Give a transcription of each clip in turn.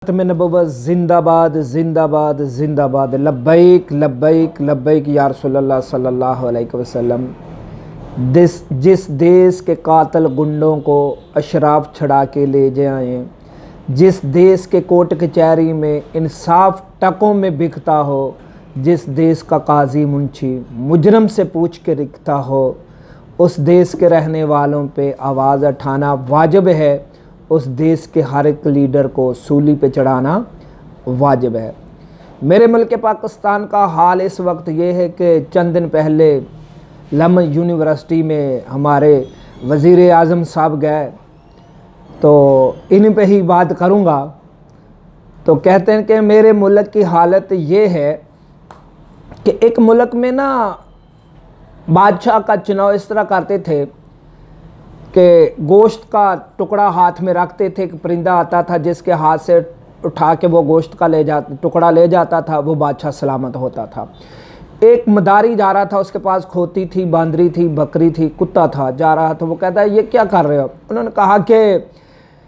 ختم نبوت زندہ باد زندہ باد زندہ باد لبیک لبیک لبیک یا رسول اللہ صلی اللہ علیہ وسلم۔ جس دیس کے قاتل گنڈوں کو اشراف چھڑا کے لے جائیں، جس دیس کے کوٹ کچہری میں انصاف ٹکوں میں بکتا ہو، جس دیس کا قاضی منشی مجرم سے پوچھ کے رکھتا ہو، اس دیس کے رہنے والوں پہ آواز اٹھانا واجب ہے، اس دیس کے ہر ایک لیڈر کو سولی پہ چڑھانا واجب ہے۔ میرے ملک پاکستان کا حال اس وقت یہ ہے کہ چند دن پہلے لم یونیورسٹی میں ہمارے وزیر اعظم صاحب گئے، تو ان پہ ہی بات کروں گا۔ تو کہتے ہیں کہ میرے ملک کی حالت یہ ہے کہ ایک ملک میں نا بادشاہ کا چناؤ اس طرح کرتے تھے کہ گوشت کا ٹکڑا ہاتھ میں رکھتے تھے، ایک پرندہ آتا تھا جس کے ہاتھ سے اٹھا کے وہ گوشت کا ٹکڑا لے جاتا تھا، وہ بادشاہ سلامت ہوتا تھا۔ ایک مداری جا رہا تھا، اس کے پاس کھوتی تھی، باندری تھی، بکری تھی، کتا تھا، جا رہا تھا، وہ کہتا ہے یہ کیا کر رہے ہو؟ انہوں نے کہا کہ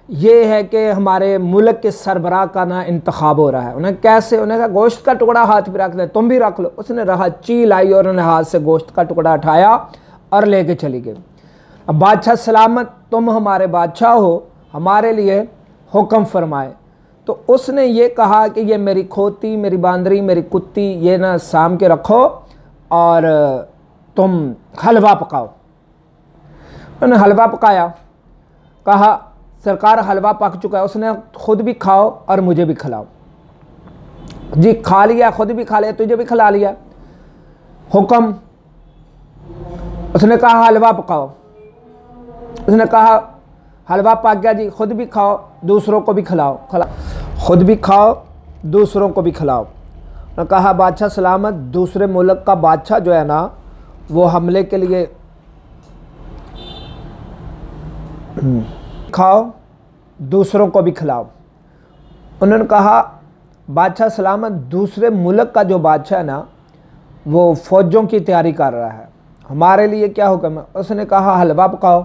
یہ ہے کہ ہمارے ملک کے سربراہ کا نا انتخاب ہو رہا ہے۔ انہیں کیسے؟ انہیں کہا گوشت کا ٹکڑا ہاتھ پہ رکھ دیں، تم بھی رکھ لو۔ اس نے رہا چیل آئی اور انہیں ہاتھ سے گوشت کا ٹکڑا اٹھایا اور لے کے چلی گئی۔ اب بادشاہ سلامت، تم ہمارے بادشاہ ہو، ہمارے لیے حکم فرمائے۔ تو اس نے یہ کہا کہ یہ میری کھوتی، میری باندری، میری کتی، یہ نہ سام کے رکھو اور تم حلوہ پکاؤ۔ انہوں نے حلوہ پکایا، کہا سرکار حلوہ پک چکا ہے، اس نے خود بھی کھاؤ اور مجھے بھی کھلاؤ۔ جی کھا لیا، خود بھی کھا لیا، تجھے بھی کھلا لیا، حکم۔ اس نے کہا حلوہ پکاؤ، اس نے کہا حلوہ پک گیا جی، خود بھی کھاؤ دوسروں کو بھی کھلاؤ، خود بھی کھاؤ دوسروں کو بھی کھلاؤ۔ نے کہا بادشاہ سلامت، دوسرے ملک کا بادشاہ جو ہے نا وہ حملے کے لیے کھاؤ دوسروں کو بھی کھلاؤ۔ انہوں نے کہا بادشاہ سلامت، دوسرے ملک کا جو بادشاہ ہے نا وہ فوجوں کی تیاری کر رہا ہے، ہمارے لیے کیا حکم ہے؟ اس نے کہا حلوہ پکاؤ،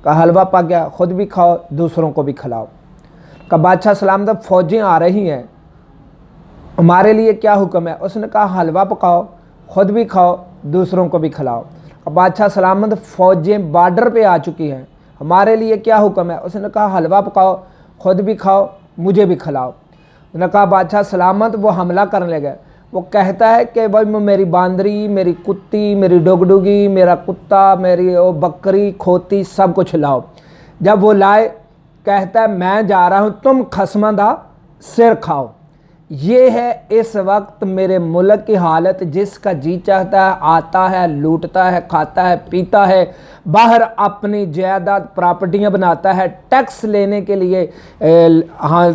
کہا حلوہ پک گیا، خود بھی کھاؤ دوسروں کو بھی کھلاؤ۔ کہا بادشاہ سلامت، اب فوجیں آ رہی ہیں، ہمارے لیے کیا حکم ہے؟ اس نے کہا حلوہ پکاؤ، خود بھی کھاؤ دوسروں کو بھی کھلاؤ۔ کہا بادشاہ سلامت، فوجیں بارڈر پہ آ چکی ہیں، ہمارے لیے کیا حکم ہے؟ اس نے کہا حلوہ پکاؤ، خود بھی کھاؤ مجھے بھی کھلاؤ۔ اس نے کہا بادشاہ سلامت، وہ حملہ کرنے لگے۔ وہ کہتا ہے کہ بھائی میری باندری، میری کتی، میری ڈگڈگی، میرا کتا، میری بکری، کھوتی، سب کچھ لاؤ۔ جب وہ لائے، کہتا ہے میں جا رہا ہوں، تم خصماں دا سر کھاؤ۔ یہ ہے اس وقت میرے ملک کی حالت۔ جس کا جی چاہتا ہے آتا ہے، لوٹتا ہے، کھاتا ہے، پیتا ہے، باہر اپنی جائیداد پراپرٹیاں بناتا ہے، ٹیکس لینے کے لیے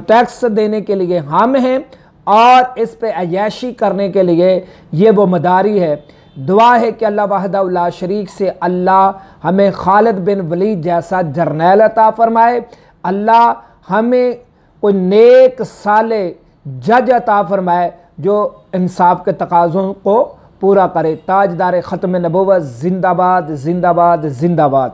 ٹیکس دینے کے لیے ہم ہیں اور اس پہ عیاشی کرنے کے لیے یہ وہ مداری ہے۔ دعا ہے کہ اللہ وحدہ لا شریک سے اللہ ہمیں خالد بن ولید جیسا جرنیل عطا فرمائے، اللہ ہمیں کوئی نیک صالح جج عطا فرمائے جو انصاف کے تقاضوں کو پورا کرے۔ تاجدار ختم نبوت زندہ باد زندہ باد زندہ باد۔